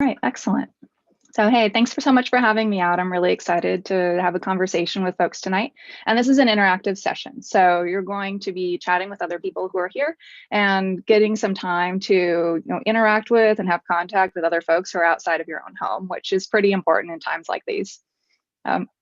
All right, excellent. So, hey, thanks so much for having me out. I'm really excited to have a conversation with folks tonight. And this is an interactive session. So you're going to be chatting with other people who are here and getting some time to interact with and have contact with other folks who are outside of your own home, which is pretty important in times like these.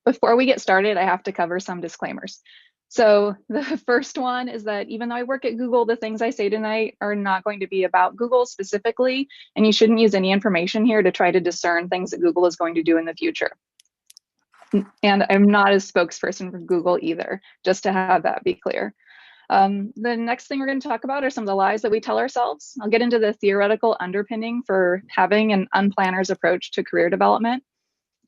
Before we get started, I have to cover some disclaimers. So the first one is that even though I work at Google, the things I say tonight are not going to be about Google specifically, and you shouldn't use any information here to try to discern things that Google is going to do in the future. And I'm not a spokesperson for Google either, just to have that be clear. The next thing we're going to talk about are some of the lies that we tell ourselves. I'll get into the theoretical underpinning for having an unplanners approach to career development,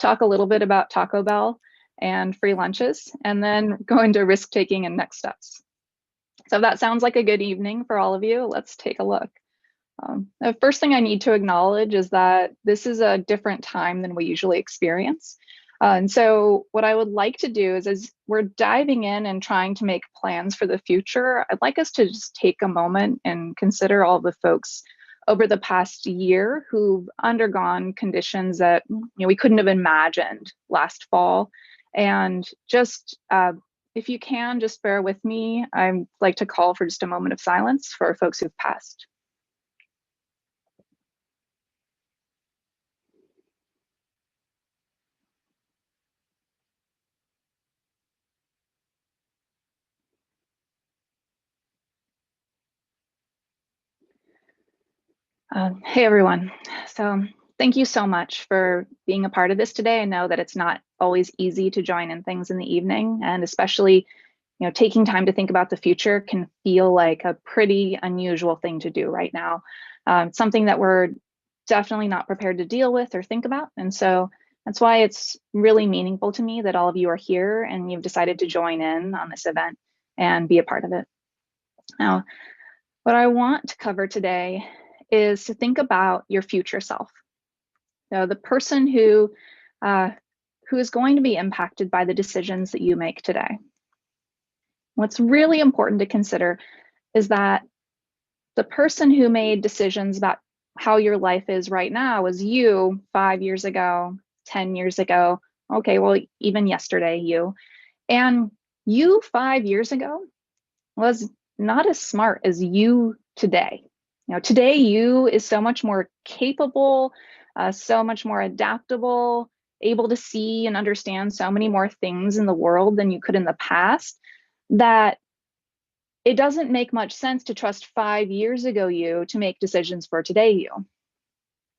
talk a little bit about Taco Bell and free lunches, and then go into risk taking and next steps. So if that sounds like a good evening for all of you, let's take a look. The first thing I need to acknowledge is that this is a different time than we usually experience. And so what I would like to do is, as we're diving in and trying to make plans for the future, I'd like us to just take a moment and consider all the folks over the past year who've undergone conditions that we couldn't have imagined last fall. And just if you can, just bear with me. I'd like to call for just a moment of silence for folks who've passed. Hey everyone. So thank you so much for being a part of this today. I know that it's not always easy to join in things in the evening, and especially taking time to think about the future can feel like a pretty unusual thing to do right now. Something that we're definitely not prepared to deal with or think about. And so that's why it's really meaningful to me that all of you are here and you've decided to join in on this event and be a part of it. Now, what I want to cover today is to think about your future self. So the person who is going to be impacted by the decisions that you make today. What's really important to consider is that the person who made decisions about how your life is right now was you 5 years ago, 10 years ago, okay, well, even yesterday, you. And you 5 years ago was not as smart as you today. Today you is so much more capable, so much more adaptable, able to see and understand so many more things in the world than you could in the past, that it doesn't make much sense to trust 5 years ago you to make decisions for today you.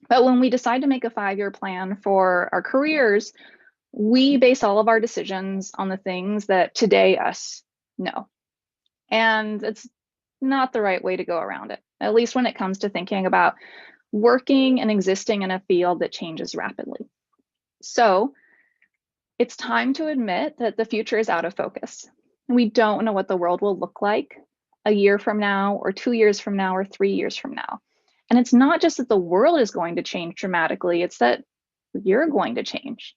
But when we decide to make a 5-year plan for our careers, we base all of our decisions on the things that today us know. And it's not the right way to go around it, at least when it comes to thinking about working and existing in a field that changes rapidly. So it's time to admit that the future is out of focus. We don't know what the world will look like a year from now, or 2 years from now, or 3 years from now. And it's not just that the world is going to change dramatically, it's that you're going to change.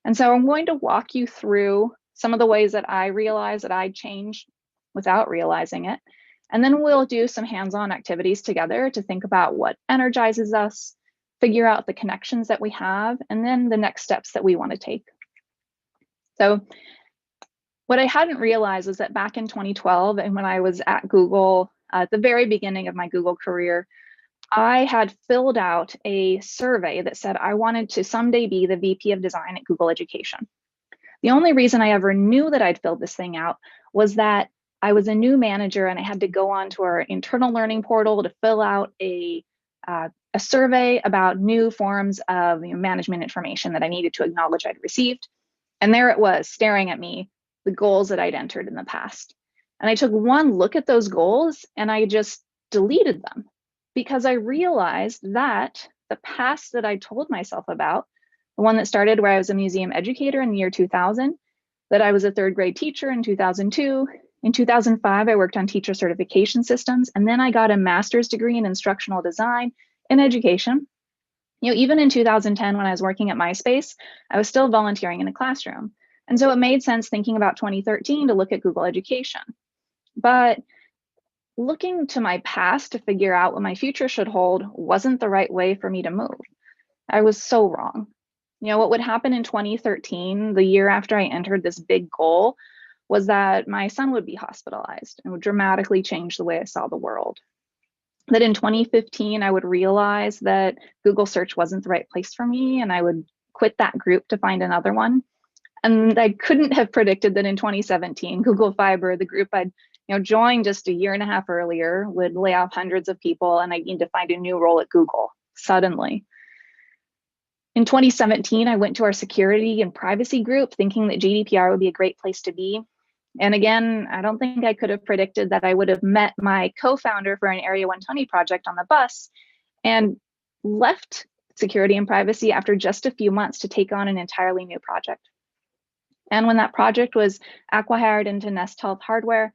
And so I'm going to walk you through some of the ways that I realized that I changed without realizing it. And then we'll do some hands-on activities together to think about what energizes us, figure out the connections that we have, and then the next steps that we want to take. So what I hadn't realized was that back in 2012, and when I was at Google, at the very beginning of my Google career, I had filled out a survey that said I wanted to someday be the VP of design at Google Education. The only reason I ever knew that I'd filled this thing out was that I was a new manager and I had to go onto our internal learning portal to fill out a survey about new forms of management information that I needed to acknowledge I'd received. And there it was, staring at me, the goals that I'd entered in the past. And I took one look at those goals and I just deleted them, because I realized that the past that I told myself about, the one that started where I was a museum educator in the year 2000, that I was a 3rd grade teacher in 2002. In 2005, I worked on teacher certification systems, and then I got a master's degree in instructional design in education. Even in 2010, when I was working at MySpace, I was still volunteering in a classroom. And so it made sense thinking about 2013 to look at Google Education. But looking to my past to figure out what my future should hold wasn't the right way for me to move. I was so wrong. What would happen in 2013, the year after I entered this big goal, was that my son would be hospitalized and would dramatically change the way I saw the world. That in 2015, I would realize that Google search wasn't the right place for me, and I would quit that group to find another one. And I couldn't have predicted that in 2017, Google Fiber, the group I'd joined just a year and a half earlier, would lay off hundreds of people, and I'd need to find a new role at Google suddenly. In 2017, I went to our security and privacy group thinking that GDPR would be a great place to be. And again, I don't think I could have predicted that I would have met my co-founder for an Area 120 project on the bus and left security and privacy after just a few months to take on an entirely new project. And when that project was acqui-hired into Nest Health Hardware,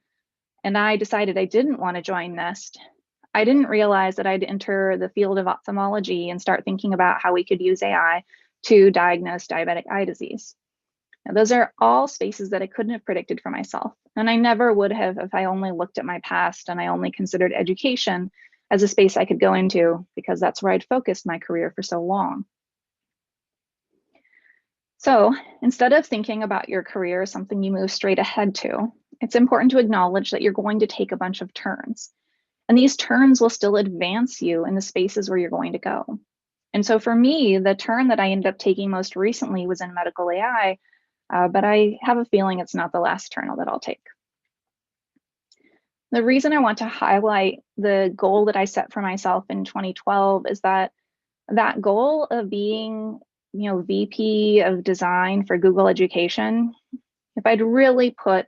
and I decided I didn't want to join Nest, I didn't realize that I'd enter the field of ophthalmology and start thinking about how we could use AI to diagnose diabetic eye disease. Now, those are all spaces that I couldn't have predicted for myself. And I never would have if I only looked at my past and I only considered education as a space I could go into, because that's where I'd focused my career for so long. So instead of thinking about your career as something you move straight ahead to, it's important to acknowledge that you're going to take a bunch of turns. And these turns will still advance you in the spaces where you're going to go. And so for me, the turn that I ended up taking most recently was in medical AI, but I have a feeling it's not the last turn that I'll take. The reason I want to highlight the goal that I set for myself in 2012 is that goal of being VP of design for Google Education, if I'd really put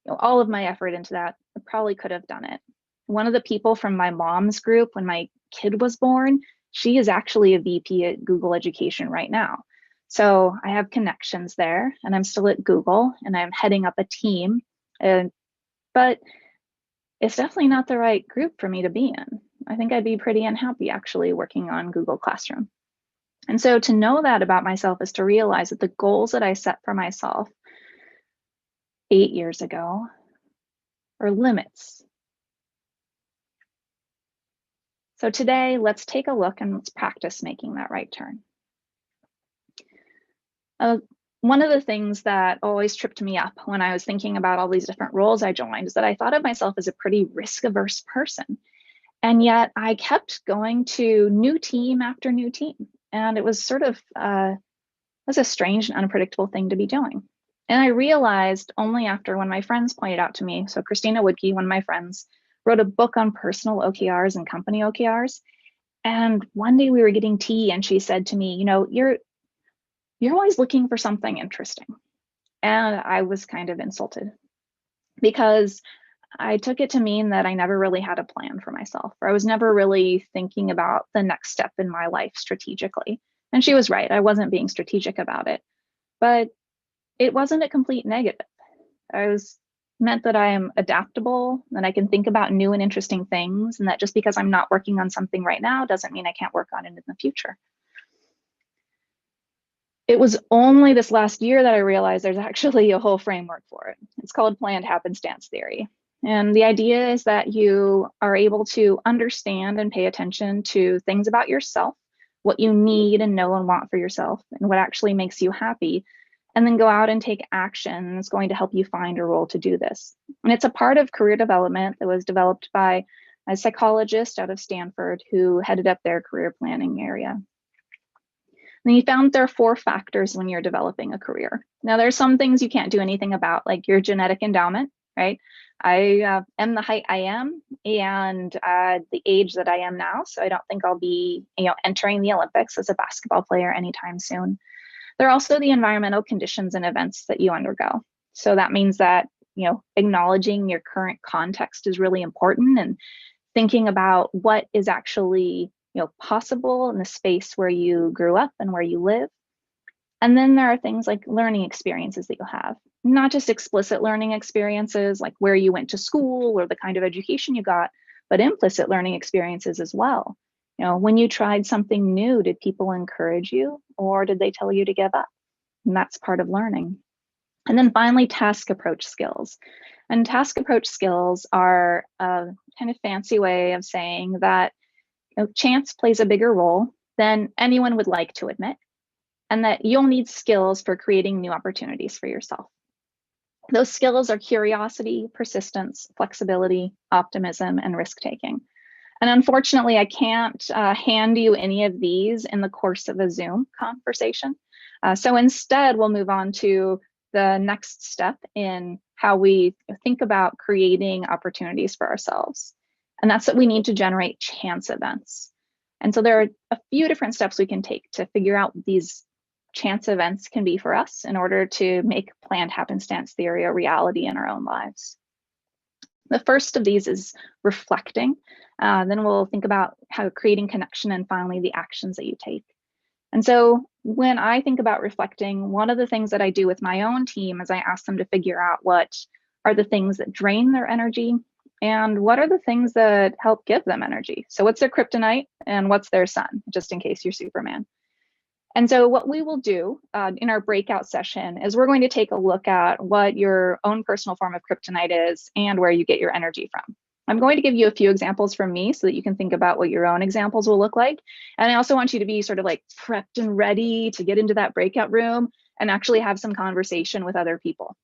all of my effort into that, I probably could have done it. One of the people from my mom's group when my kid was born, she is actually a VP at Google Education right now. So I have connections there, and I'm still at Google and I'm heading up a team, but it's definitely not the right group for me to be in. I think I'd be pretty unhappy actually working on Google Classroom. And so to know that about myself is to realize that the goals that I set for myself 8 years ago are limits. So today, let's take a look and let's practice making that right turn. One of the things that always tripped me up when I was thinking about all these different roles I joined is that I thought of myself as a pretty risk-averse person. And yet I kept going to new team after new team. And it was sort of was a strange and unpredictable thing to be doing. And I realized only after when my friends pointed out to me, so Christina Woodkey, one of my friends, wrote a book on personal OKRs and company OKRs. And one day we were getting tea and she said to me, you're always looking for something interesting. And I was kind of insulted because I took it to mean that I never really had a plan for myself, or I was never really thinking about the next step in my life strategically. And she was right, I wasn't being strategic about it, but it wasn't a complete negative. Meant that I am adaptable and I can think about new and interesting things, and that just because I'm not working on something right now doesn't mean I can't work on it in the future. It was only this last year that I realized there's actually a whole framework for it. It's called planned happenstance theory. And the idea is that you are able to understand and pay attention to things about yourself, what you need and know and want for yourself, and what actually makes you happy, and then go out and take action that's going to help you find a role to do this. And it's a part of career development that was developed by a psychologist out of Stanford who headed up their career planning area. And he found there are 4 factors when you're developing a career. Now, there's some things you can't do anything about, like your genetic endowment, right? I am the height I am and the age that I am now, so I don't think I'll be entering the Olympics as a basketball player anytime soon. There are also the environmental conditions and events that you undergo. So that means that acknowledging your current context is really important, and thinking about what is actually possible in the space where you grew up and where you live. And then there are things like learning experiences that you'll have, not just explicit learning experiences like where you went to school or the kind of education you got, but implicit learning experiences as well. When you tried something new, did people encourage you or did they tell you to give up? And that's part of learning. And then finally, task approach skills. And task approach skills are a kind of fancy way of saying that chance plays a bigger role than anyone would like to admit, and that you'll need skills for creating new opportunities for yourself. Those skills are curiosity, persistence, flexibility, optimism, and risk-taking. And unfortunately, I can't hand you any of these in the course of a Zoom conversation. So instead, we'll move on to the next step in how we think about creating opportunities for ourselves. And that's that we need to generate chance events. And so there are a few different steps we can take to figure out what these chance events can be for us in order to make planned happenstance theory a reality in our own lives. The first of these is reflecting. Then we'll think about how creating connection, and finally the actions that you take. And so when I think about reflecting, one of the things that I do with my own team is I ask them to figure out what are the things that drain their energy and what are the things that help give them energy. So what's their kryptonite and what's their sun, just in case you're Superman. And so what we will do in our breakout session is we're going to take a look at what your own personal form of kryptonite is and where you get your energy from. I'm going to give you a few examples from me so that you can think about what your own examples will look like. And I also want you to be sort of like prepped and ready to get into that breakout room and actually have some conversation with other people.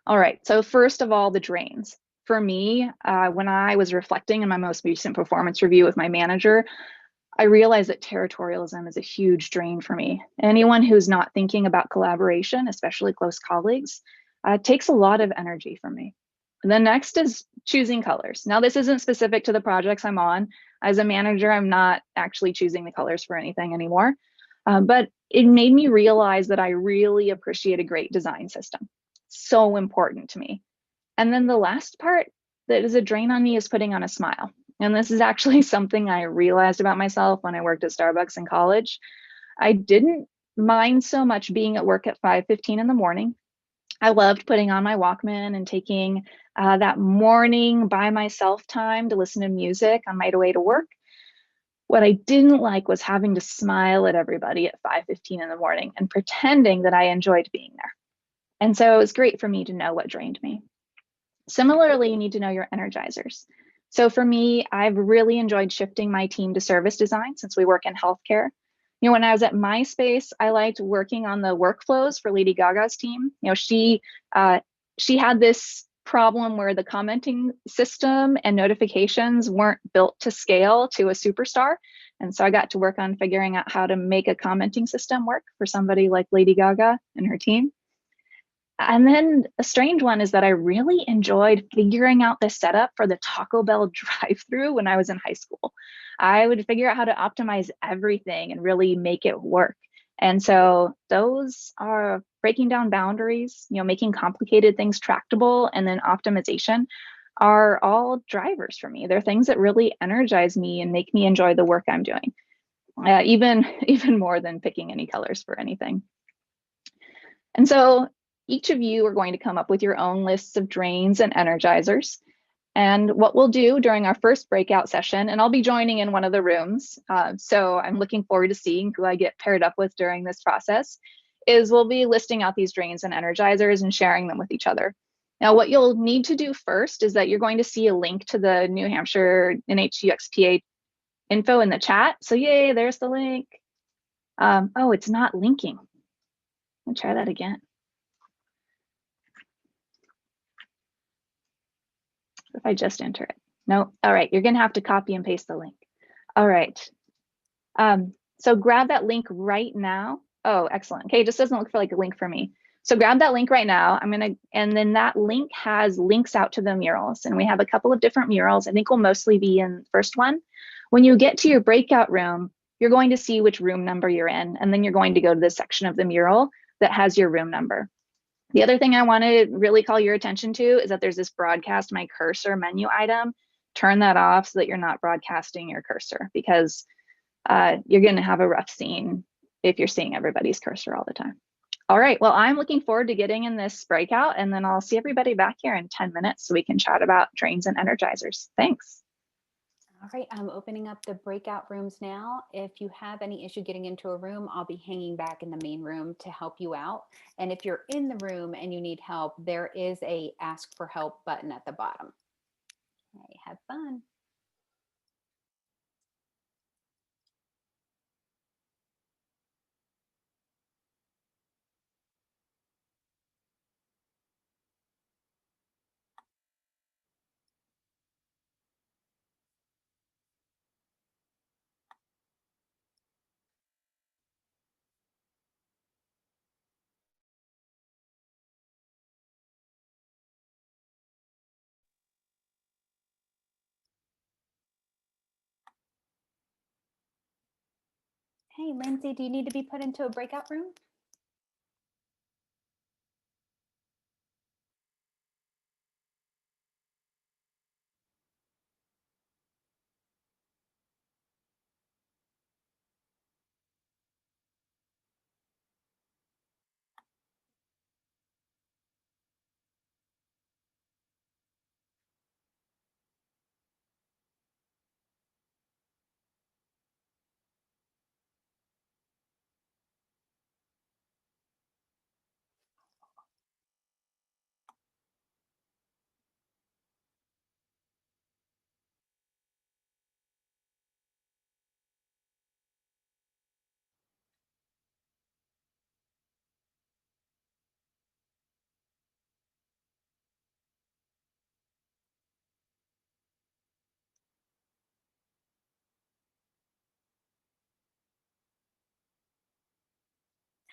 All right, so first of all, the drains. For me, when I was reflecting in my most recent performance review with my manager, I realized that territorialism is a huge drain for me. Anyone who's not thinking about collaboration, especially close colleagues, takes a lot of energy from me. And then next is choosing colors. Now, this isn't specific to the projects I'm on. As a manager, I'm not actually choosing the colors for anything anymore. But it made me realize that I really appreciate a great design system. So important to me. And then the last part that is a drain on me is putting on a smile. And this is actually something I realized about myself when I worked at Starbucks in college. I didn't mind so much being at work at 5:15 in the morning. I loved putting on my Walkman and taking that morning by myself time to listen to music on my way to work. What I didn't like was having to smile at everybody at 5:15 in the morning and pretending that I enjoyed being there. And so it was great for me to know what drained me. Similarly, you need to know your energizers. So for me, I've really enjoyed shifting my team to service design since we work in healthcare. You know, when I was at MySpace, I liked working on the workflows for Lady Gaga's team. You know, she had this problem where the commenting system and notifications weren't built to scale to a superstar. And so I got to work on figuring out how to make a commenting system work for somebody like Lady Gaga and her team. And then a strange one is that I really enjoyed figuring out the setup for the Taco Bell drive-through when I was in high school. I would figure out how to optimize everything and really make it work. And so those are breaking down boundaries, you know, making complicated things tractable, and then optimization are all drivers for me. They're things that really energize me and make me enjoy the work I'm doing, even more than picking any colors for anything. And so each of you are going to come up with your own lists of drains and energizers. And what we'll do during our first breakout session, and I'll be joining in one of the rooms, so I'm looking forward to seeing who I get paired up with during this process, is we'll be listing out these drains and energizers and sharing them with each other. Now, what you'll need to do first is that you're going to see a link to the New Hampshire UXPA info in the chat. So yay, there's the link. Oh, it's not linking. I'll try that again. If I just enter it. No, all right, you're gonna have to copy and paste the link. All right, so grab that link right now. Oh, excellent. Okay, it just doesn't look for like a link for me. So grab that link right now. And then that link has links out to the murals. And we have a couple of different murals. I think we'll mostly be in the first one. When you get to your breakout room, you're going to see which room number you're in. And then you're going to go to the section of the mural that has your room number. The other thing I want to really call your attention to is that there's this broadcast my cursor menu item. Turn that off so that you're not broadcasting your cursor, because you're going to have a rough scene if you're seeing everybody's cursor all the time. All right, well, I'm looking forward to getting in this breakout, and then I'll see everybody back here in 10 minutes so we can chat about drains and energizers. Thanks. All right, I'm opening up the breakout rooms now. If you have any issue getting into a room, I'll be hanging back in the main room to help you out. And if you're in the room and you need help, there is a ask for help button at the bottom. Okay, have fun. Hey, Lindsay, do you need to be put into a breakout room?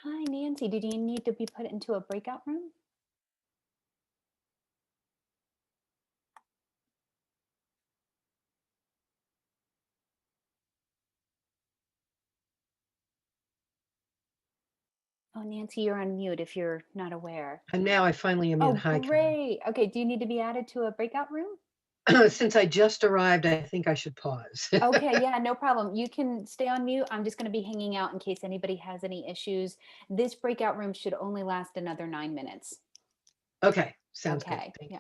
Hi, Nancy, did you need to be put into a breakout room? Oh, Nancy, you're on mute if you're not aware. And now I finally am in. Oh, Hi, great. Okay, do you need to be added to a breakout room? Karen. Since I just arrived, I think I should pause. Okay, yeah, no problem. You can stay on mute. I'm just going to be hanging out in case anybody has any issues. This breakout room should only last another 9 minutes. Okay, sounds good. Okay, Thank yeah.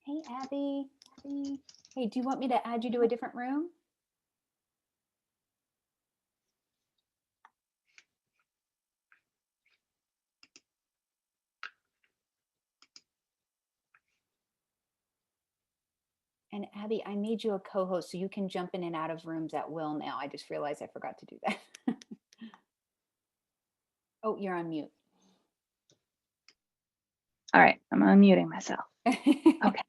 Hey, Abby. Abby. Hey, do you want me to add you to a different room? And Abby, I made you a co-host so you can jump in and out of rooms at will now. I just realized I forgot to do that. Oh, you're on mute. All right, I'm unmuting myself. Okay.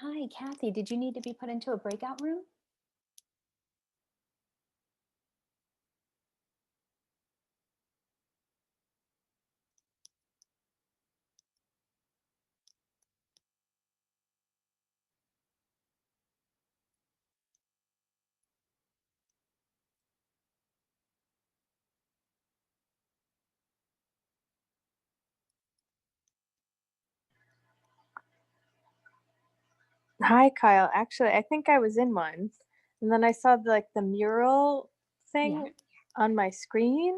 Hi, Kathy. Did you need to be put into a breakout room? Hi, Kyle. Actually, I think I was in one, and then I saw like the mural thing on my screen,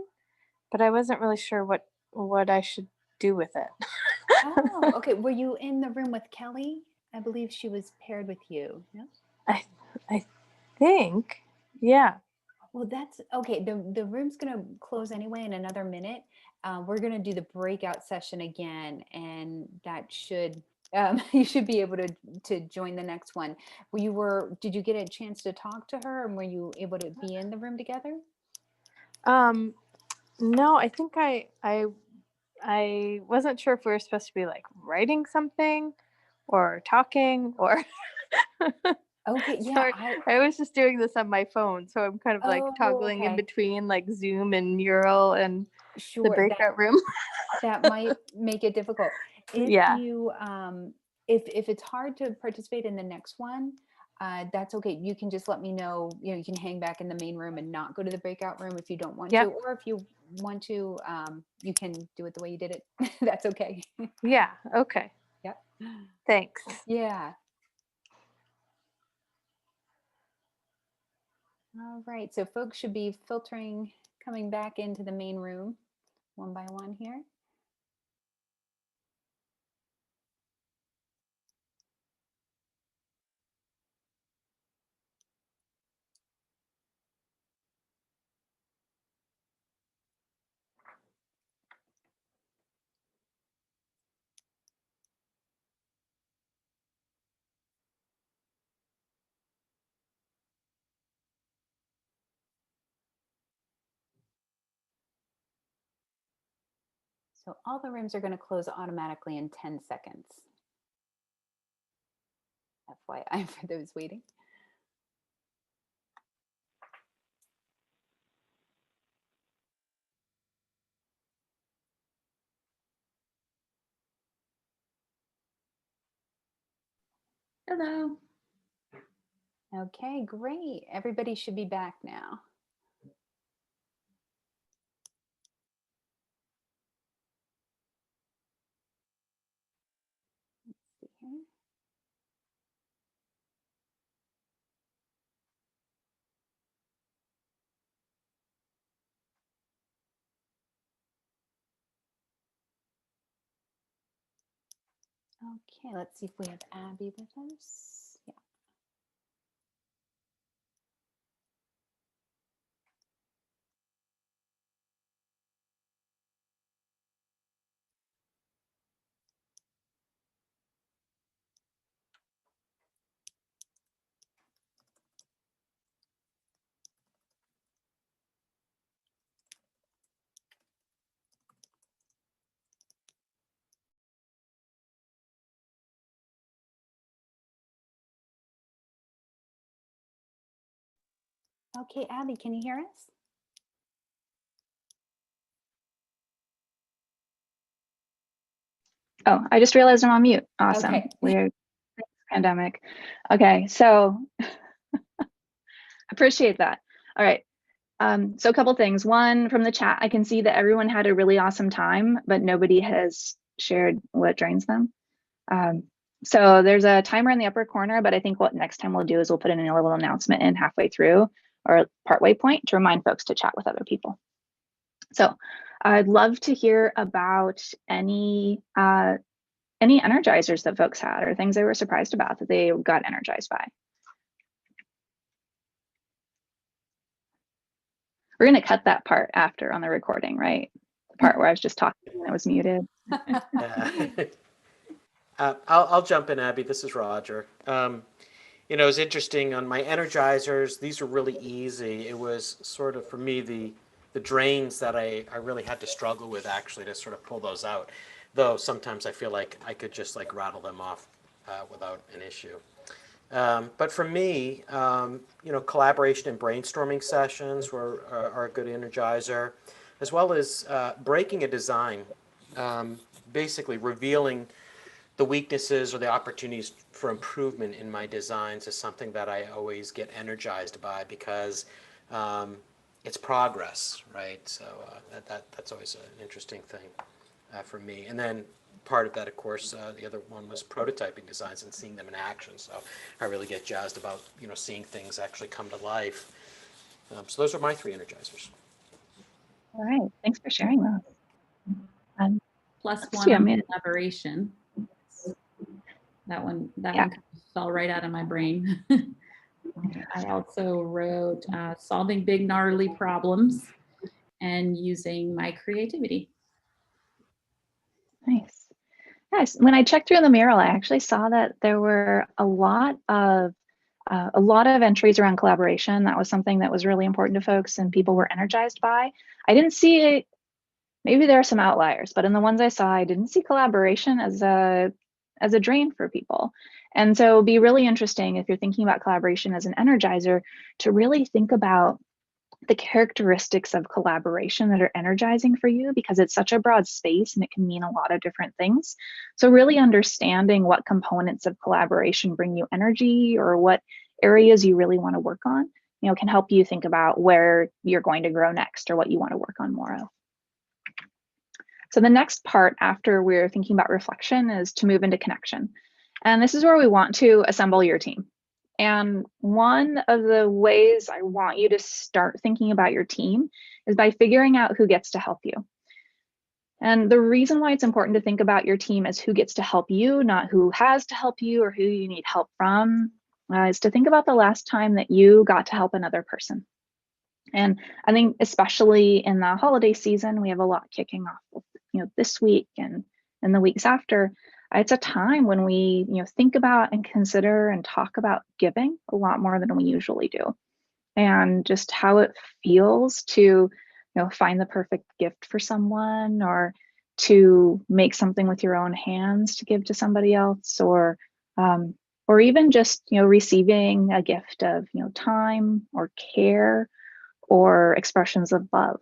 but I wasn't really sure what I should do with it. Oh, okay. Were you in the room with Kelly? I believe she was paired with you. Yeah. I think, yeah. Well, that's okay. The room's gonna close anyway in another minute. We're gonna do the breakout session again, and that should you should be able to join the next one. Did you get a chance to talk to her, and were you able to be in the room together? No, I think I wasn't sure if we were supposed to be like writing something or talking or Okay, so yeah, I was just doing this on my phone, so I'm kind of like oh, toggling in okay. between like Zoom and mural and the Sure, breakout room. that might make it difficult. If Yeah. you if it's hard to participate in the next one, that's okay. You can just let me know. You can hang back in the main room and not go to the breakout room if you don't want to, Yep. or if you want to, you can do it the way you did it. That's okay. Yeah. Okay. Yep. Thanks. Yeah. All right. So folks should be filtering, coming back into the main room one by one here. So all the rooms are going to close automatically in 10 seconds. FYI for those waiting. Hello. Okay, great. Everybody should be back now. Let's see here. Okay, let's see if we have Abby with us. Yeah. Okay, Abby, can you hear us? Oh, I just realized I'm on mute. Awesome. Okay. Weird pandemic. Okay, so appreciate that. All right. So a couple things. One, from the chat, I can see that everyone had a really awesome time, but nobody has shared what drains them. So there's a timer in the upper corner, but I think what next time we'll do is we'll put in a little announcement in halfway through or partway point to remind folks to chat with other people. So I'd love to hear about any energizers that folks had or things they were surprised about that they got energized by. We're going to cut that part after on the recording, right? The part where I was just talking and it was muted. I'll jump in, Abby. This is Roger. It was interesting on my Energizers. These were really easy. It was sort of, for me, the drains that I really had to struggle with actually to sort of pull those out. Though sometimes I feel like I could just like rattle them off without an issue. But for me, collaboration and brainstorming sessions are a good energizer, as well as breaking a design, basically revealing the weaknesses or the opportunities for improvement in my designs is something that I always get energized by, because it's progress, right? So that's always an interesting thing for me. And then part of that, of course, the other one was prototyping designs and seeing them in action. So I really get jazzed about seeing things actually come to life. So those are my 3 energizers. All right, thanks for sharing those. Plus Let's one see, on Amanda. collaboration. That one Yeah. kind of fell right out of my brain. I also wrote solving big gnarly problems and using my creativity. Nice. Yes, when I checked through the mural, I actually saw that there were a lot of entries around collaboration. That was something that was really important to folks and people were energized by. I didn't see it. Maybe there are some outliers, but in the ones I saw, I didn't see collaboration as a drain for people. And so it'd be really interesting if you're thinking about collaboration as an energizer to really think about the characteristics of collaboration that are energizing for you, because it's such a broad space and it can mean a lot of different things. So really understanding what components of collaboration bring you energy, or what areas you really want to work on, can help you think about where you're going to grow next or what you want to work on more of. So the next part after we're thinking about reflection is to move into connection. And this is where we want to assemble your team. And one of the ways I want you to start thinking about your team is by figuring out who gets to help you. And the reason why it's important to think about your team as who gets to help you, not who has to help you or who you need help from, is to think about the last time that you got to help another person. And I think especially in the holiday season, we have a lot kicking off, this week and the weeks after. It's a time when we, think about and consider and talk about giving a lot more than we usually do, and just how it feels to, find the perfect gift for someone, or to make something with your own hands to give to somebody else, or even just, receiving a gift of, time or care or expressions of love,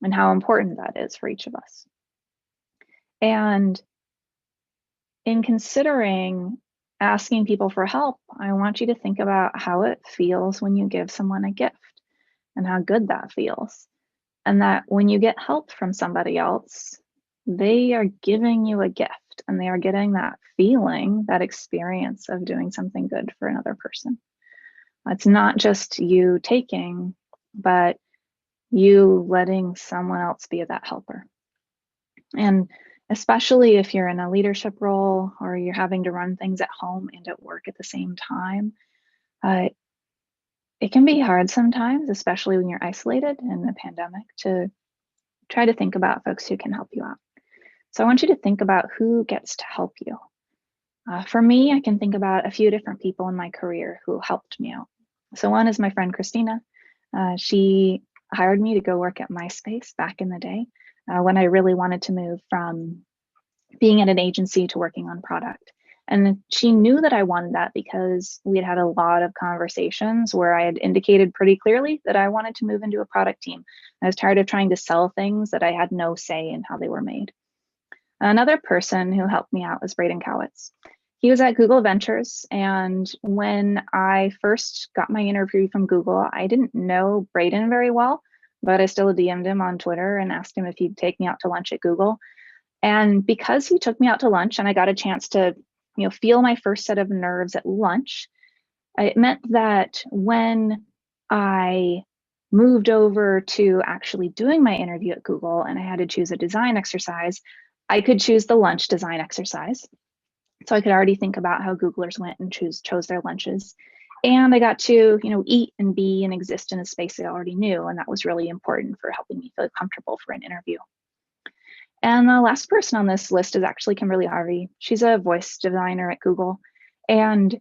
and how important that is for each of us. And in considering asking people for help, I want you to think about how it feels when you give someone a gift and how good that feels. And that when you get help from somebody else, they are giving you a gift and they are getting that feeling, that experience of doing something good for another person. It's not just you taking, but you letting someone else be that helper. And especially if you're in a leadership role or you're having to run things at home and at work at the same time, it can be hard sometimes, especially when you're isolated in a pandemic, to try to think about folks who can help you out. So I want you to think about who gets to help you. For me, I can think about a few different people in my career who helped me out. So one is my friend Christina. She hired me to go work at MySpace back in the day, when I really wanted to move from being at an agency to working on product. And she knew that I wanted that because we had had a lot of conversations where I had indicated pretty clearly that I wanted to move into a product team. I was tired of trying to sell things that I had no say in how they were made. Another person who helped me out was Braden Cowitz. He was at Google Ventures, and when I first got my interview from Google, I didn't know Braden very well, but I still DM'd him on Twitter and asked him if he'd take me out to lunch at Google. And because he took me out to lunch and I got a chance to, feel my first set of nerves at lunch, it meant that when I moved over to actually doing my interview at Google and I had to choose a design exercise, I could choose the lunch design exercise. So I could already think about how Googlers went and chose their lunches. And I got to, eat and be and exist in a space I already knew. And that was really important for helping me feel comfortable for an interview. And the last person on this list is actually Kimberly Harvey. She's a voice designer at Google. And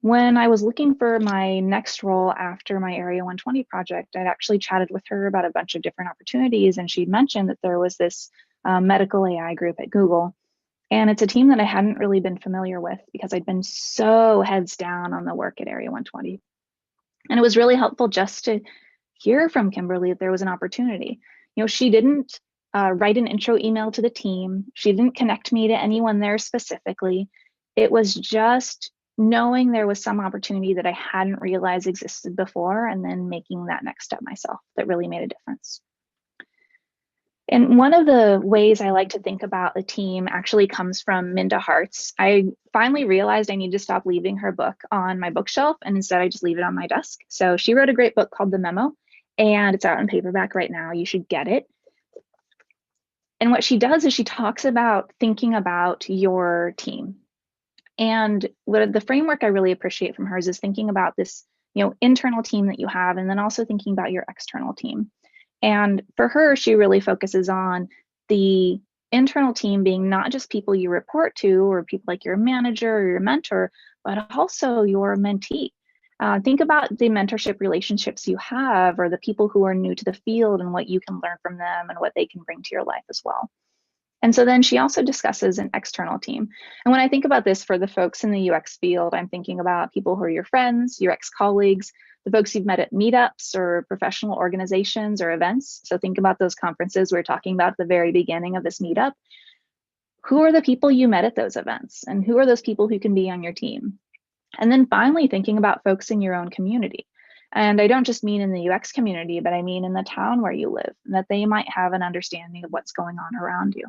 when I was looking for my next role after my Area 120 project, I'd actually chatted with her about a bunch of different opportunities. And she'd mentioned that there was this medical AI group at Google. And it's a team that I hadn't really been familiar with because I'd been so heads down on the work at Area 120. And it was really helpful just to hear from Kimberly that there was an opportunity. You know, she didn't write an intro email to the team. She didn't connect me to anyone there specifically. It was just knowing there was some opportunity that I hadn't realized existed before, and then making that next step myself that really made a difference. And one of the ways I like to think about a team actually comes from Minda Harts. I finally realized I need to stop leaving her book on my bookshelf, and instead I just leave it on my desk. So she wrote a great book called The Memo, and it's out in paperback right now. You should get it. And what she does is she talks about thinking about your team. And what the framework I really appreciate from hers is thinking about this, you know, internal team that you have, and then also thinking about your external team. And for her, she really focuses on the internal team being not just people you report to or people like your manager or your mentor, but also your mentee. Think about the mentorship relationships you have, or the people who are new to the field and what you can learn from them and what they can bring to your life as well. And so then she also discusses an external team. And when I think about this for the folks in the UX field, I'm thinking about people who are your friends, your ex-colleagues, the folks you've met at meetups or professional organizations or events. So think about those conferences we were talking about at the very beginning of this meetup. Who are the people you met at those events? And who are those people who can be on your team? And then finally, thinking about folks in your own community. And I don't just mean in the UX community, but I mean in the town where you live, and that they might have an understanding of what's going on around you.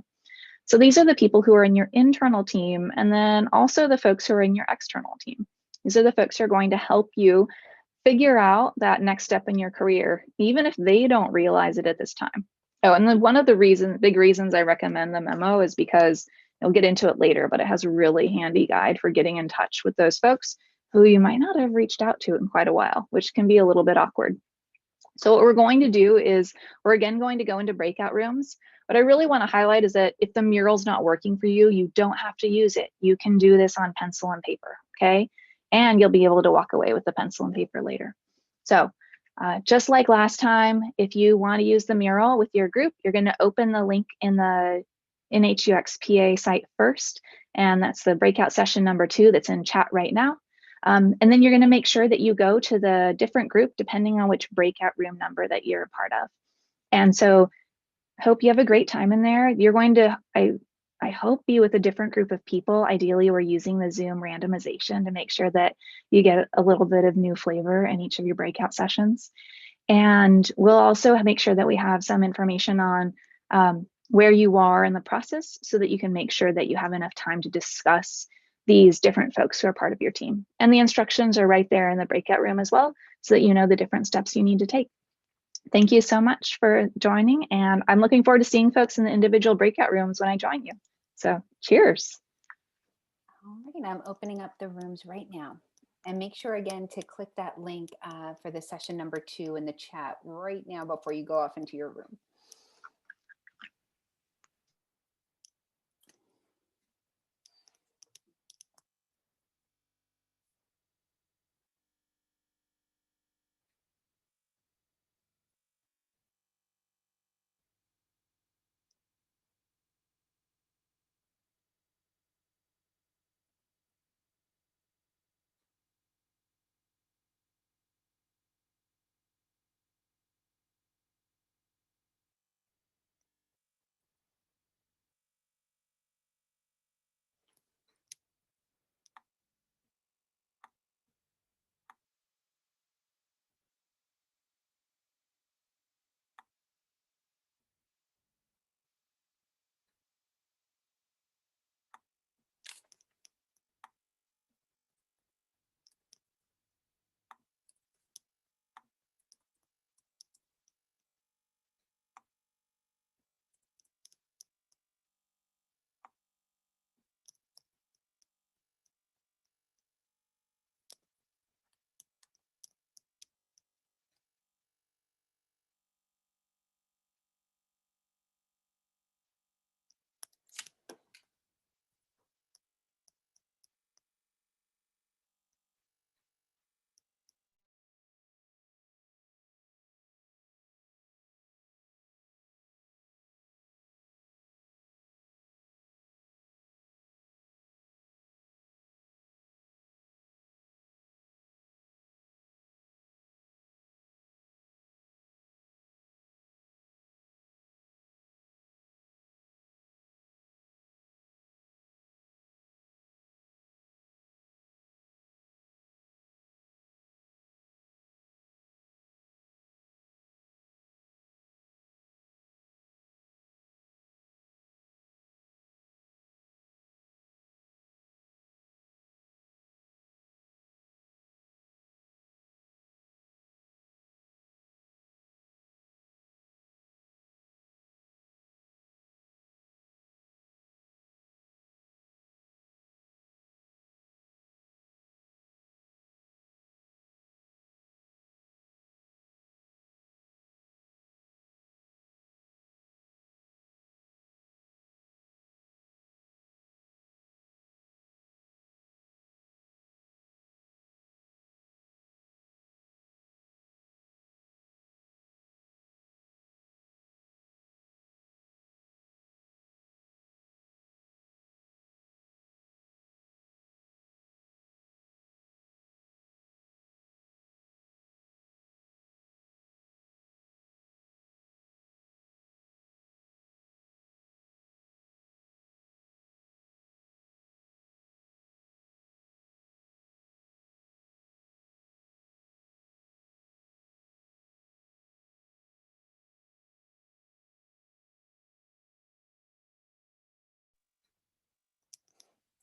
So these are the people who are in your internal team, and then also the folks who are in your external team. These are the folks who are going to help you figure out that next step in your career, even if they don't realize it at this time. Oh, and then one of the big reasons I recommend the memo is because you'll get into it later, but it has a really handy guide for getting in touch with those folks who you might not have reached out to in quite a while, which can be a little bit awkward. So what we're going to do is we're again going to go into breakout rooms. What I really want to highlight is that if the mural's not working for you, you don't have to use it. You can do this on pencil and paper, okay? And you'll be able to walk away with the pencil and paper later. So just like last time, if you want to use the mural with your group, you're going to open the link in the UXPA site first, and that's the breakout session number 2 that's in chat right now. And then you're going to make sure that you go to the different group depending on which breakout room number that you're a part of. And so hope you have a great time in there. You're going to, I hope, be with a different group of people. Ideally, we're using the Zoom randomization to make sure that you get a little bit of new flavor in each of your breakout sessions. And we'll also make sure that we have some information on where you are in the process so that you can make sure that you have enough time to discuss these different folks who are part of your team. And the instructions are right there in the breakout room as well, so that you know the different steps you need to take. Thank you so much for joining, and I'm looking forward to seeing folks in the individual breakout rooms when I join you. So cheers. All right, I'm opening up the rooms right now. And make sure again to click that link for the session number 2 in the chat right now before you go off into your room.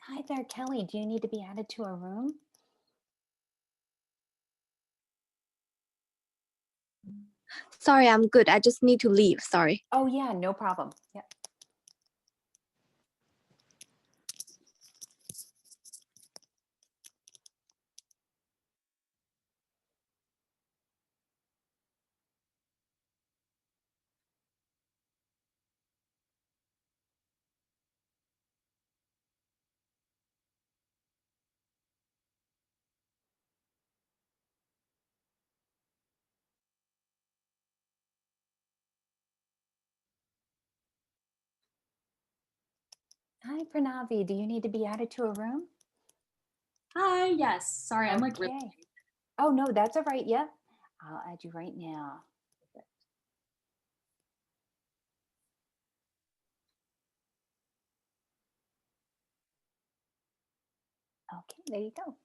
Hi there, Kelly. Do you need to be added to a room? Sorry, I'm good. I just need to leave. Sorry. Oh yeah, no problem. Yep. Hi, Pranavi. Do you need to be added to a room? Hi, yes. Sorry, I'm like really. Okay. Oh no, that's all right. Yep. I'll add you right now. Okay, there you go.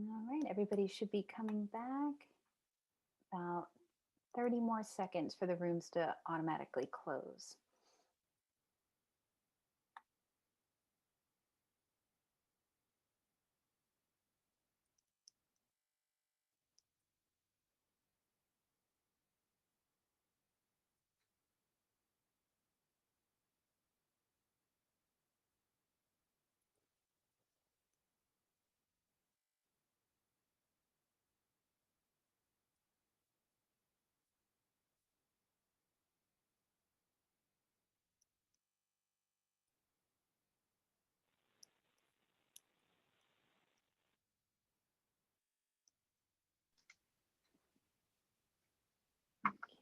All right, everybody should be coming back. About 30 more seconds for the rooms to automatically close.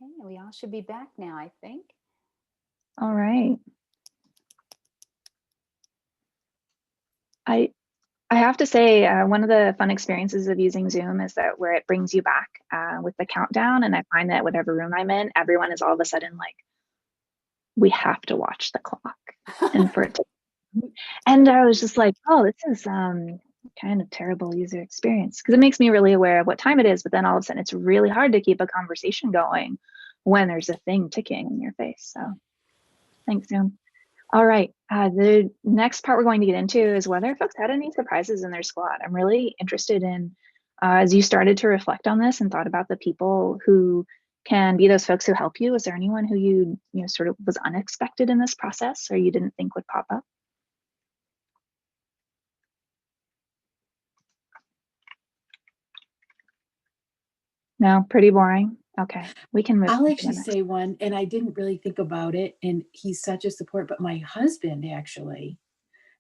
Okay, we all should be back now, I think. All right. I have to say, one of the fun experiences of using Zoom is that where it brings you back with the countdown. And I find that whatever room I'm in, everyone is all of a sudden like, we have to watch the clock. And for it to, and I was just like, oh, this is kind of terrible user experience, because it makes me really aware of what time it is. But then all of a sudden, it's really hard to keep a conversation going when there's a thing ticking in your face. So thanks, Zoom. All right, the next part we're going to get into is whether folks had any surprises in their squad. I'm really interested in, as you started to reflect on this and thought about the people who can be those folks who help you, is there anyone who you know, sort of was unexpected in this process or you didn't think would pop up? No, pretty boring. Okay, we can move. I'll on to the actually next. say one, and I didn't really think about it, and he's such a support, but my husband actually,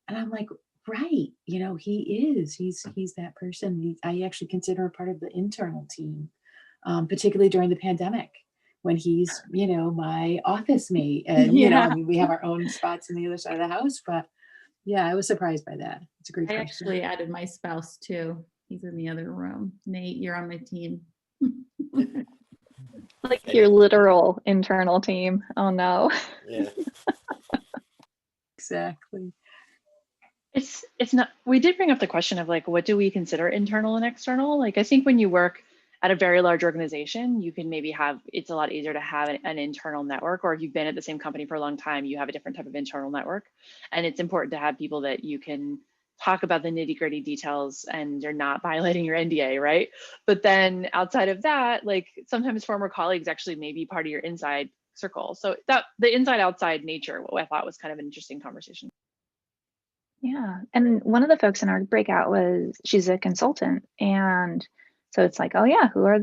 and I'm like, right, you know, he's that person. I actually consider him part of the internal team, particularly during the pandemic when he's, you know, my office mate. And, you know, I mean, we have our own spots on the other side of the house, but yeah, I was surprised by that. It's a great I question. actually added my spouse too. He's in the other room. Nate, you're on my team. Like your literal internal team. Oh no. Yeah. Exactly. It's not, we did bring up the question of like, what do we consider internal and external? Like, I think when you work at a very large organization, you can maybe have, it's a lot easier to have an internal network, or if you've been at the same company for a long time, you have a different type of internal network. And it's important to have people that you can talk about the nitty-gritty details and you're not violating your NDA, right? But then outside of that, like sometimes former colleagues actually may be part of your inside circle. So that the inside outside nature, what I thought was kind of an interesting conversation. Yeah, and one of the folks in our breakout she's a consultant, and so it's like, oh yeah, who are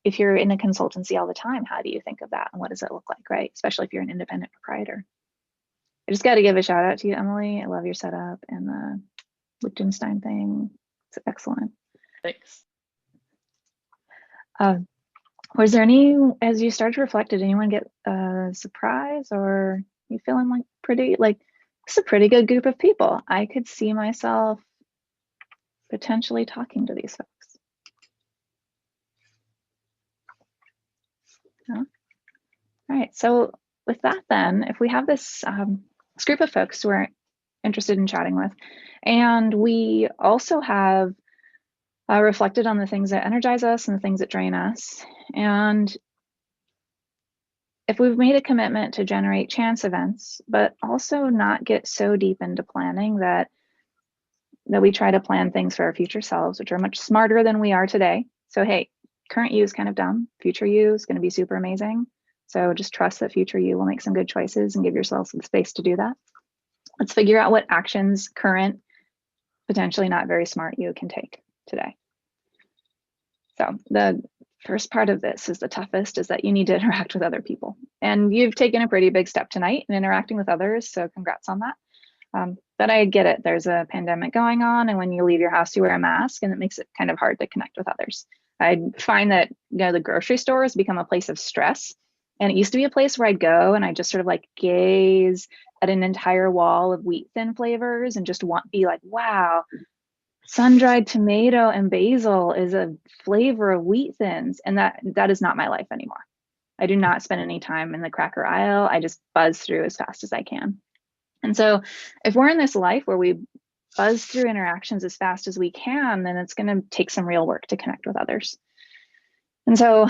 if you're in a consultancy all the time, how do you think of that and what does it look like, right? Especially if you're an independent proprietor. I just got to give a shout out to you, Emily. I love your setup and the Liechtenstein thing. It's excellent. Thanks. Was there any, as you start to reflect, did anyone get a surprise, or you feeling like it's a pretty good group of people? I could see myself potentially talking to these folks. No? All right, so with that then, if we have this group of folks who are interested in chatting with, and we also have reflected on the things that energize us and the things that drain us, and if we've made a commitment to generate chance events, but also not get so deep into planning that we try to plan things for our future selves, which are much smarter than we are today. So hey, current you is kind of dumb. Future you is going to be super amazing. So just trust that future you will make some good choices and give yourself some space to do that. Let's figure out what actions current, potentially not very smart you can take today. So the first part of this is the toughest, is that you need to interact with other people. And you've taken a pretty big step tonight in interacting with others, so congrats on that. But I get it, there's a pandemic going on, and when you leave your house, you wear a mask, and it makes it kind of hard to connect with others. I find that, you know, the grocery store has become a place of stress, and it used to be a place where I'd go and I just sort of like gaze at an entire wall of wheat thin flavors and just be like, wow, sun-dried tomato and basil is a flavor of wheat thins, and that is not my life anymore. I do not spend any time in the cracker aisle. I just buzz through as fast as I can. And so if we're in this life where we buzz through interactions as fast as we can, then it's going to take some real work to connect with others. And so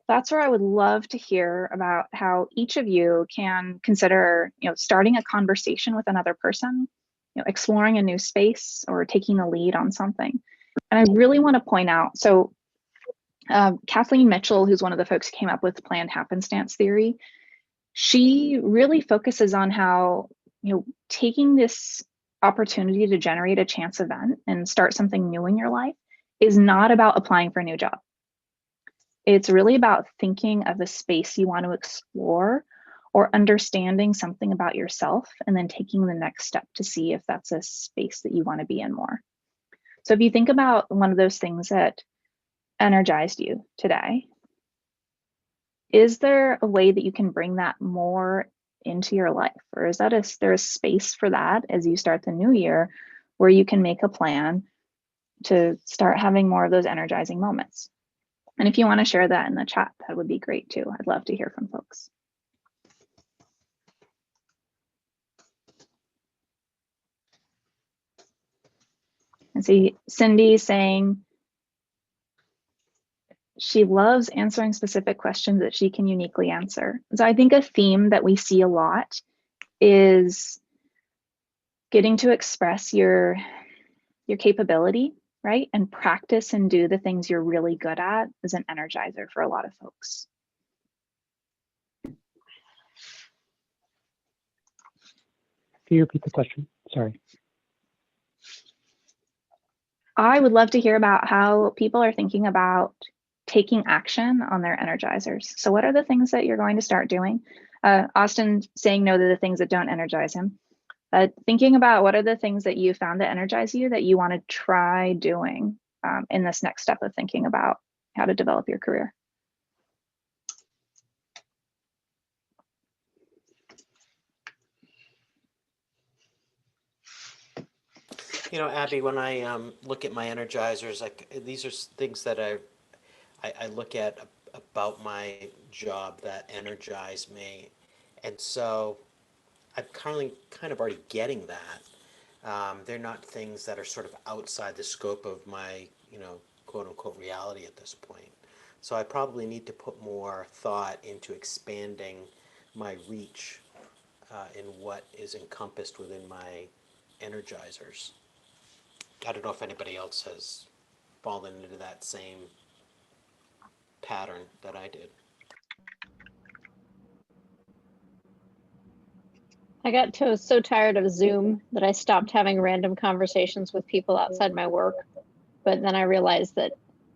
that's where I would love to hear about how each of you can consider, starting a conversation with another person, exploring a new space or taking the lead on something. And I really want to point out, so Kathleen Mitchell, who's one of the folks who came up with planned happenstance theory, she really focuses on how, taking this opportunity to generate a chance event and start something new in your life is not about applying for a new job. It's really about thinking of a space you want to explore or understanding something about yourself and then taking the next step to see if that's a space that you want to be in more. So if you think about one of those things that energized you today, is there a way that you can bring that more into your life? Or is there a space for that as you start the new year where you can make a plan to start having more of those energizing moments? And if you want to share that in the chat, that would be great too. I'd love to hear from folks. And see Cindy saying she loves answering specific questions that she can uniquely answer. So I think a theme that we see a lot is getting to express your capability, right? And practice and do the things you're really good at is an energizer for a lot of folks. Can you repeat the question? Sorry. I would love to hear about how people are thinking about taking action on their energizers. So what are the things that you're going to start doing? Austin saying no to the things that don't energize him. Thinking about what are the things that you found that energize you that you want to try doing in this next step of thinking about how to develop your career. Abby, when I look at my energizers, these are things that I look at about my job that energize me, and so I'm kind of already getting that. They're not things that are sort of outside the scope of my, quote unquote reality at this point. So I probably need to put more thought into expanding my reach in what is encompassed within my energizers. I don't know if anybody else has fallen into that same pattern that I did. I got so tired of Zoom that I stopped having random conversations with people outside my work. But then I realized that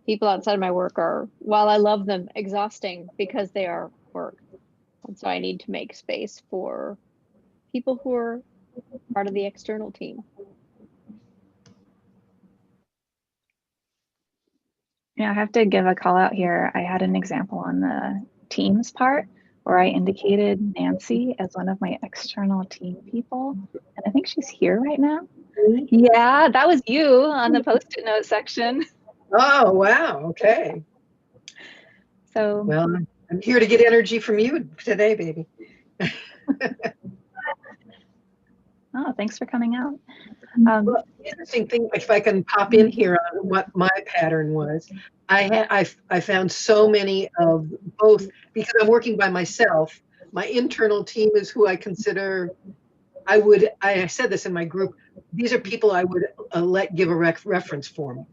people outside my work are, while I love them, exhausting because they are work. And so I need to make space for people who are part of the external team. Yeah, I have to give a call out here. I had an example on the Teams part where I indicated Nancy as one of my external team people. And I think she's here right now. Yeah, that was you on the Post-it note section. Oh, wow. Okay. So, well, I'm here to get energy from you today, baby. Oh, thanks for coming out. Well, interesting thing, if I can pop in here on what my pattern was, I found so many of both, because I'm working by myself. My internal team is who I consider, I said this in my group, these are people I would let give a reference for me.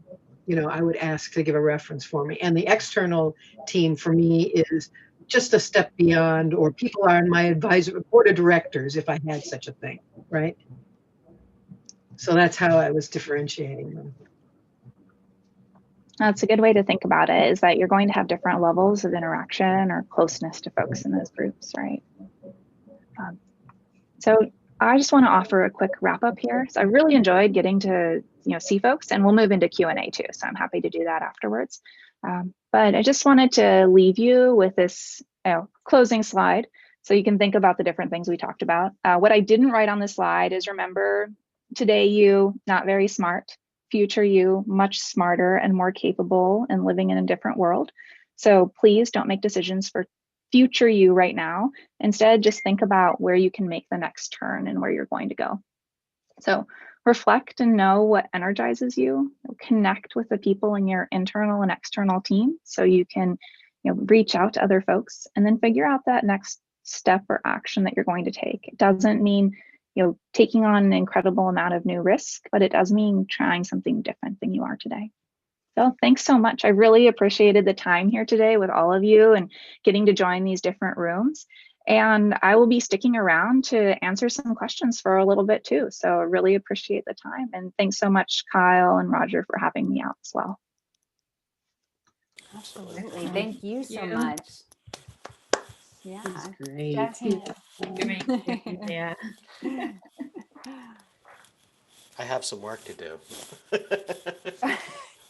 I would ask to give a reference for me. And the external team for me is just a step beyond, or people are on my advisory board of directors, if I had such a thing, right? So that's how I was differentiating them. That's a good way to think about it, is that you're going to have different levels of interaction or closeness to folks in those groups, right? So I just want to offer a quick wrap up here. So I really enjoyed getting to see folks, and we'll move into Q&A too. So I'm happy to do that afterwards. But I just wanted to leave you with this closing slide so you can think about the different things we talked about. What I didn't write on the slide is, remember, today you, not very smart, future you, much smarter and more capable and living in a different world. So please don't make decisions for future you right now. Instead, just think about where you can make the next turn and where you're going to go. So reflect and know what energizes you. Connect with the people in your internal and external team so you can reach out to other folks, and then figure out that next step or action that you're going to take. It doesn't mean taking on an incredible amount of new risk, but it does mean trying something different than you are today. So thanks so much. I really appreciated the time here today with all of you and getting to join these different rooms. And I will be sticking around to answer some questions for a little bit too. So I really appreciate the time. And thanks so much, Kyle and Roger, for having me out as well. Absolutely. Thank you so much. Yeah. That's great. Jackie. Yeah. I have some work to do.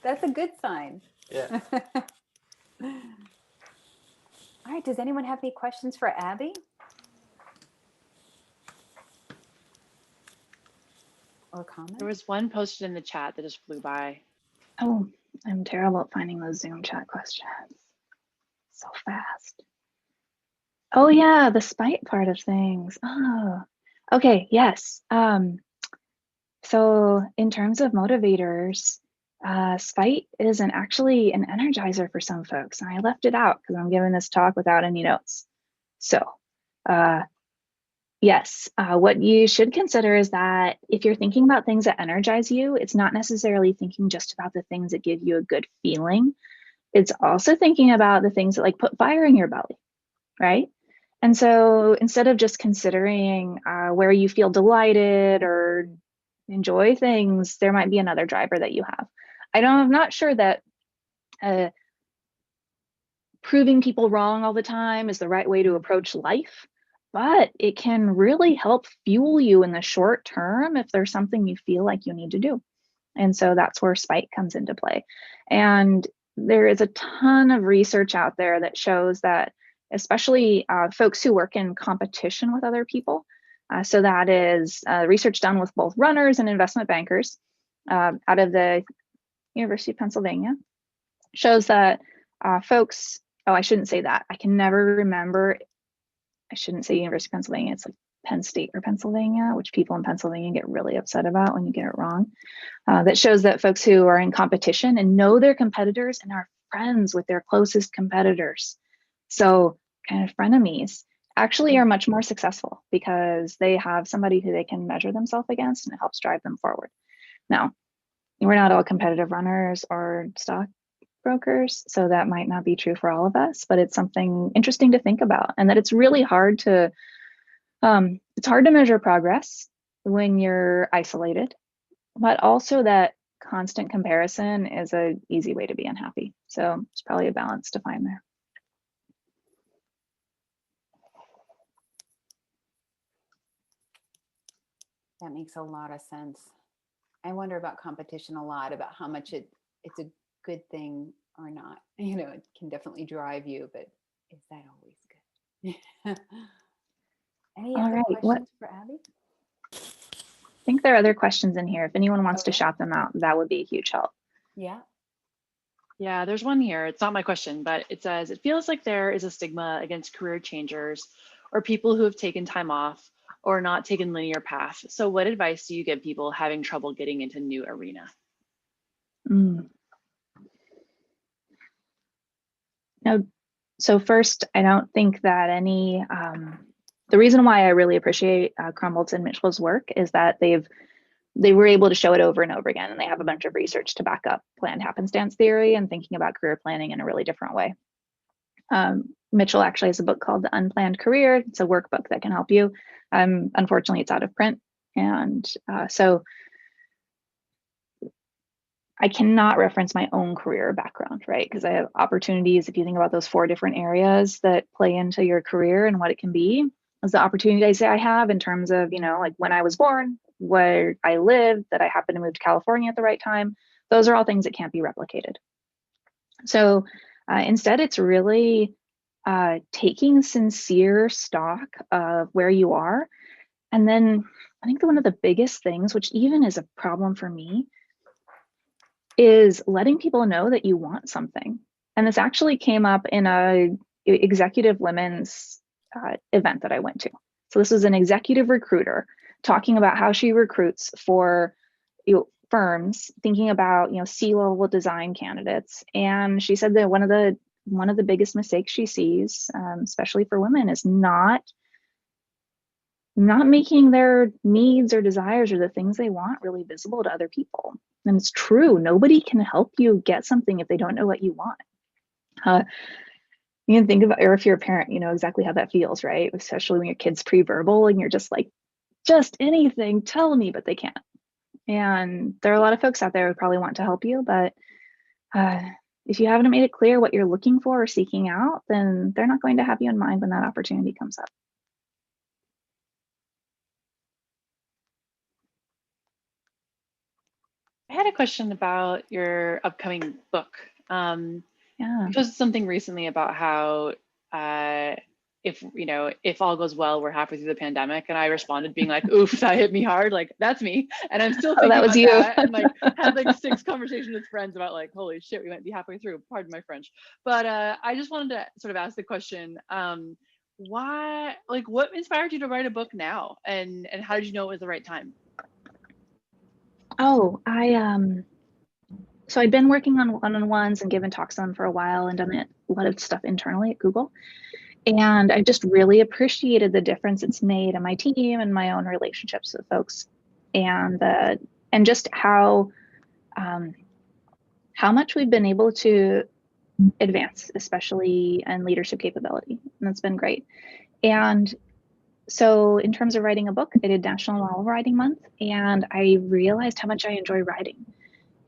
That's a good sign. Yeah. All right. Does anyone have any questions for Abby? Or comments? There was one posted in the chat that just flew by. Oh, I'm terrible at finding those Zoom chat questions. So fast. Oh yeah, the spite part of things. Oh, okay, yes. So in terms of motivators, spite isn't actually an energizer for some folks. And I left it out because I'm giving this talk without any notes. So yes, what you should consider is that if you're thinking about things that energize you, it's not necessarily thinking just about the things that give you a good feeling. It's also thinking about the things that like put fire in your belly, right? And so instead of just considering where you feel delighted or enjoy things, there might be another driver that you have. I'm not sure that proving people wrong all the time is the right way to approach life, but it can really help fuel you in the short term if there's something you feel like you need to do. And so that's where spite comes into play. And there is a ton of research out there that shows that especially folks who work in competition with other people. So that is research done with both runners and investment bankers out of the University of Pennsylvania, shows that folks, oh, I shouldn't say that. I can never remember. I shouldn't say University of Pennsylvania. It's like Penn State or Pennsylvania, which people in Pennsylvania get really upset about when you get it wrong. That shows that folks who are in competition and know their competitors and are friends with their closest competitors, so kind of frenemies, actually are much more successful because they have somebody who they can measure themselves against, and it helps drive them forward. Now, we're not all competitive runners or stock brokers, so that might not be true for all of us, but it's something interesting to think about, and that it's really hard to measure progress when you're isolated, but also that constant comparison is an easy way to be unhappy. So it's probably a balance to find there. That makes a lot of sense. I wonder about competition a lot, about how much it's a good thing or not. It can definitely drive you, but is that always good? Any other questions for Abby? I think there are other questions in here. If anyone wants to shout them out, that would be a huge help. Yeah. Yeah, there's one here. It's not my question, but it says, it feels like there is a stigma against career changers or people who have taken time off or not taken linear path. So what advice do you give people having trouble getting into new arena? Now, so first, I don't think that any, the reason why I really appreciate Crumbolt's and Mitchell's work is that they were able to show it over and over again, and they have a bunch of research to back up planned happenstance theory and thinking about career planning in a really different way. Mitchell actually has a book called The Unplanned Career. It's a workbook that can help you. Unfortunately, it's out of print. And so I cannot reference my own career background, right? Because I have opportunities, if you think about those 4 different areas that play into your career and what it can be, as the opportunities I have in terms of, like when I was born, where I lived, that I happened to move to California at the right time, those are all things that can't be replicated. So instead, it's really taking sincere stock of where you are. And then I think that one of the biggest things, which even is a problem for me, is letting people know that you want something. And this actually came up in a executive women's event that I went to. So this was an executive recruiter talking about how she recruits for firms thinking about, C-level design candidates. And she said that one of the biggest mistakes she sees, especially for women, is not making their needs or desires or the things they want really visible to other people. And it's true, nobody can help you get something if they don't know what you want. You can think about, or if you're a parent, you know exactly how that feels, right? Especially when your kid's pre-verbal and you're just like, just anything, tell me, but they can't. And there are a lot of folks out there who probably want to help you, but if you haven't made it clear what you're looking for or seeking out, then they're not going to have you in mind when that opportunity comes up. I had a question about your upcoming book. Yeah. You posted something recently about how if all goes well, we're halfway through the pandemic, and I responded being like, "Oof, that hit me hard. Like that's me." And I'm still thinking that was about you. that, and like had like 6 conversations with friends about like, "Holy shit, we might be halfway through." Pardon my French, but I just wanted to sort of ask the question: why? Like, what inspired you to write a book now, and how did you know it was the right time? Oh, so I'd been working on one-on-ones and given talks on for a while and done a lot of stuff internally at Google. And I just really appreciated the difference it's made on my team and my own relationships with folks, and just how much we've been able to advance, especially in leadership capability. And that's been great. And so in terms of writing a book, I did National Novel Writing Month, and I realized how much I enjoy writing.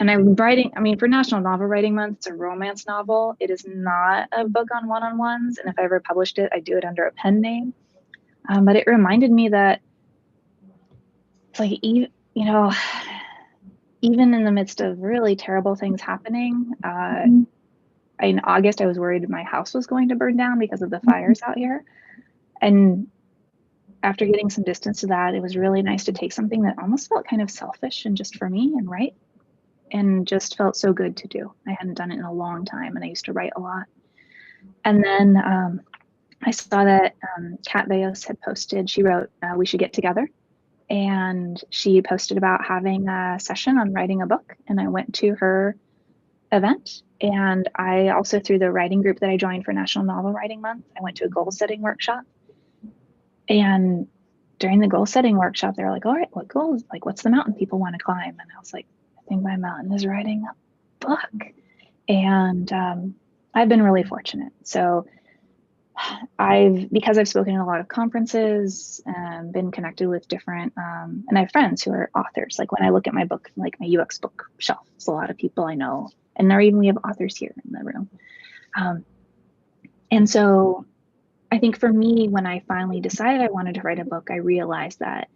And I'm writing, for National Novel Writing Month, it's a romance novel. It is not a book on one-on-ones. And if I ever published it, I do it under a pen name. But it reminded me that it's like, even in the midst of really terrible things happening, in August, I was worried my house was going to burn down because of the fires out here. And after getting some distance to that, it was really nice to take something that almost felt kind of selfish and just for me and write. And just felt so good to do. I hadn't done it in a long time, and I used to write a lot. And then I saw that Kat Bayos had posted, she wrote, "We should get together." And she posted about having a session on writing a book. And I went to her event. And I also, through the writing group that I joined for National Novel Writing Month, I went to a goal setting workshop. And during the goal setting workshop, they were like, "All right, what goals? Like, what's the mountain people want to climb?" And I was like, I think my mountain is writing a book. And I've been really fortunate. So because I've spoken in a lot of conferences and been connected with different, and I have friends who are authors. Like when I look at my book, like my UX book shelf, it's a lot of people I know. And we have authors here in the room. And so I think for me, when I finally decided I wanted to write a book, I realized that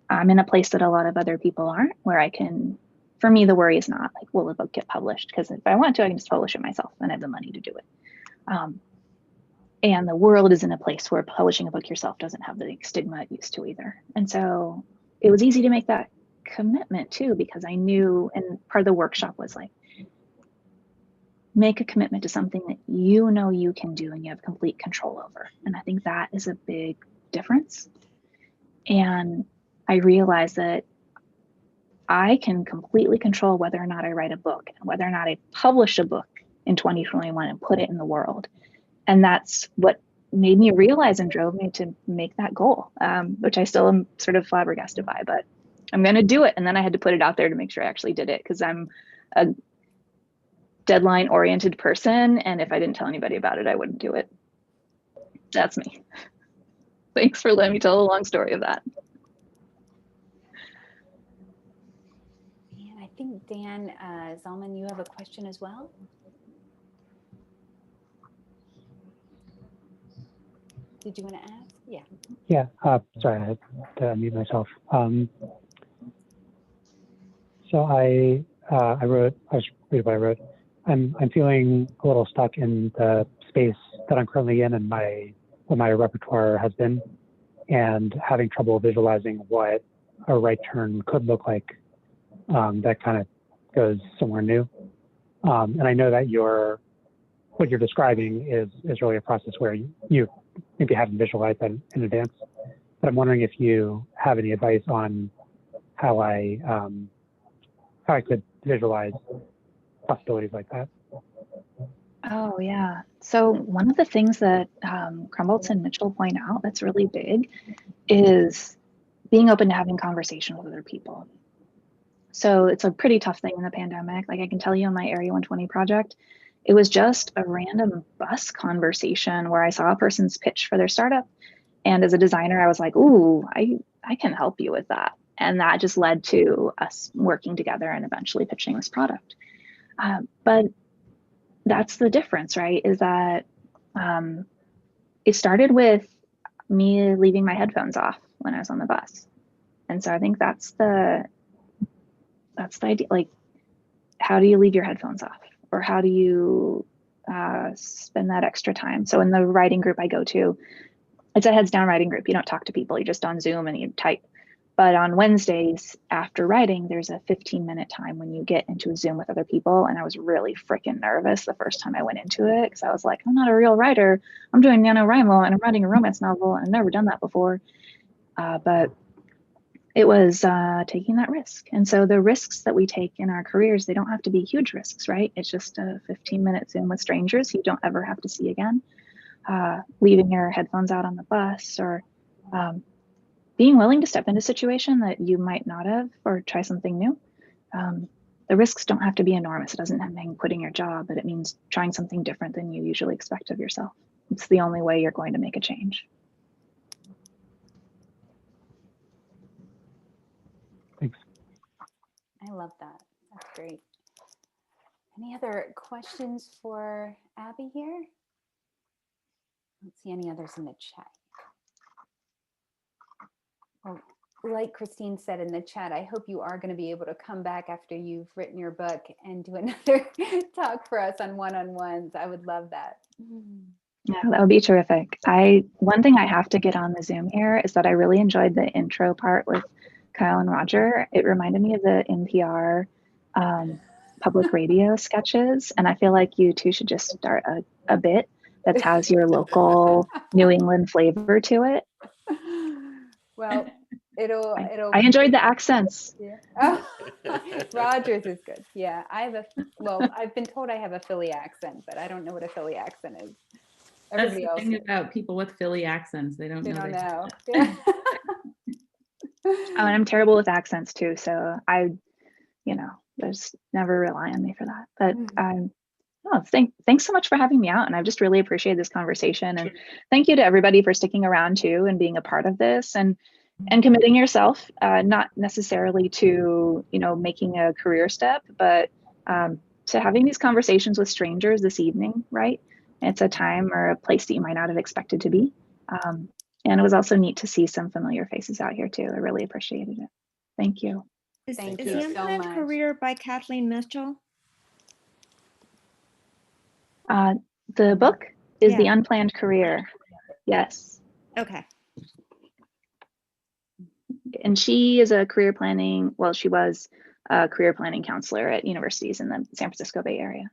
I'm in a place that a lot of other people aren't, where I can, for me, the worry is not like, will the book get published? Because if I want to, I can just publish it myself and I have the money to do it. And the world is in a place where publishing a book yourself doesn't have the stigma it used to either. And so it was easy to make that commitment too, because I knew, and part of the workshop was like, make a commitment to something that you know you can do and you have complete control over. And I think that is a big difference. And I realized that I can completely control whether or not I write a book and whether or not I publish a book in 2021 and put it in the world. And that's what made me realize and drove me to make that goal, which I still am sort of flabbergasted by, but I'm going to do it. And then I had to put it out there to make sure I actually did it, because I'm a deadline oriented person. And if I didn't tell anybody about it, I wouldn't do it. That's me. Thanks for letting me tell a long story of that. And I think Dan Zalman, you have a question as well. Did you want to ask? Yeah. Yeah. Sorry, I had to unmute myself. So I wrote. I was reading what I wrote. I'm feeling a little stuck in the space that I'm currently in, and what my repertoire has been, and having trouble visualizing what a right turn could look like. That kind of goes somewhere new. And I know that what you're describing is really a process where you maybe haven't visualized that in advance. But I'm wondering if you have any advice on how I how I could visualize possibilities like that. Oh, yeah. So one of the things that Krumboltz and Mitchell point out that's really big is being open to having conversation with other people. So it's a pretty tough thing in the pandemic. Like I can tell you on my Area 120 project, it was just a random bus conversation where I saw a person's pitch for their startup. And as a designer, I was like, ooh, I can help you with that. And that just led to us working together and eventually pitching this product. But that's the difference, right? Is that it started with me leaving my headphones off when I was on the bus. And so I think that's the idea. Like, how do you leave your headphones off? Or how do you spend that extra time? So in the writing group I go to, it's a heads down writing group. You don't talk to people, you're just on Zoom and you type. But on Wednesdays after writing, there's a 15-minute time when you get into a Zoom with other people. And I was really freaking nervous the first time I went into it because I was like, I'm not a real writer. I'm doing NaNoWriMo and I'm writing a romance novel. And I've never done that before. But it was taking that risk. And so the risks that we take in our careers, they don't have to be huge risks, right? It's just a 15-minute Zoom with strangers you don't ever have to see again. Leaving your headphones out on the bus, or being willing to step into a situation that you might not have, or try something new. The risks don't have to be enormous. It doesn't mean quitting your job, but it means trying something different than you usually expect of yourself. It's the only way you're going to make a change. Thanks. I love that. That's great. Any other questions for Abby here? I don't see any others in the chat. Well, like Christine said in the chat, I hope you are going to be able to come back after you've written your book and do another talk for us on one-on-ones. I would love that. Yeah, that would be terrific. One thing I have to get on the Zoom here is that I really enjoyed the intro part with Kyle and Roger. It reminded me of the NPR public radio sketches. And I feel like you two should just start a bit that has your local New England flavor to it. Well, it'll. I enjoyed the accents. Yeah. Oh, Rogers is good. Yeah, I've been told I have a Philly accent, but I don't know what a Philly accent is. Everybody That's else the thing about people with Philly accents. They don't know. Oh, and I'm terrible with accents too. So there's never rely on me for that. But thanks so much for having me out. And I've just really appreciated this conversation. And thank you to everybody for sticking around too and being a part of this and committing yourself, not necessarily to, making a career step, but to having these conversations with strangers this evening, right? It's a time or a place that you might not have expected to be. And it was also neat to see some familiar faces out here too. I really appreciated it. Thank you. Thank Is you The so Unplanned much. Career by Kathleen Mitchell? The book is The Yeah. Unplanned Career. Yes. Okay. And she is a she was a career planning counselor at universities in the San Francisco Bay Area.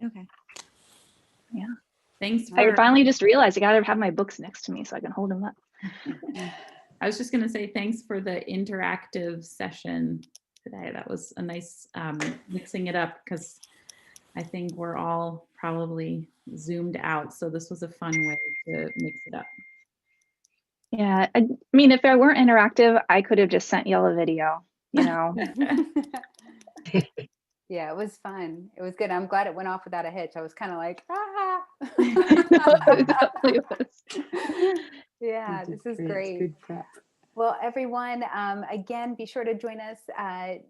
Okay. Yeah. Thanks. I finally just realized I gotta have my books next to me so I can hold them up. I was just going to say thanks for the interactive session today. That was a nice mixing it up because I think we're all probably zoomed out. So this was a fun way to mix it up. Yeah, I mean, if I weren't interactive, I could have just sent y'all a video, Yeah, it was fun. It was good. I'm glad it went off without a hitch. I was kind of like, ah. Yeah, this is great. Good prep. Well, everyone, again, be sure to join us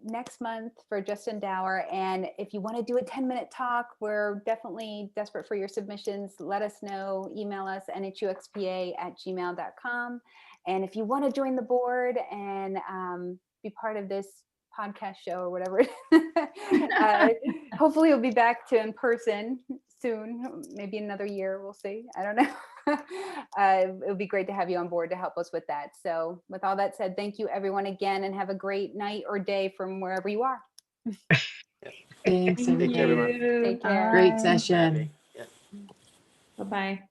next month for Justin Dower. And if you want to do a 10-minute talk, we're definitely desperate for your submissions. Let us know. Email us nhuxpa@gmail.com. And if you want to join the board and be part of this podcast show or whatever, hopefully we'll be back to in person soon, maybe another year, we'll see. I don't know. It would be great to have you on board to help us with that. So with all that said, thank you everyone again, and have a great night or day from wherever you are. Thanks, everybody. Take care. Great session. Bye-bye.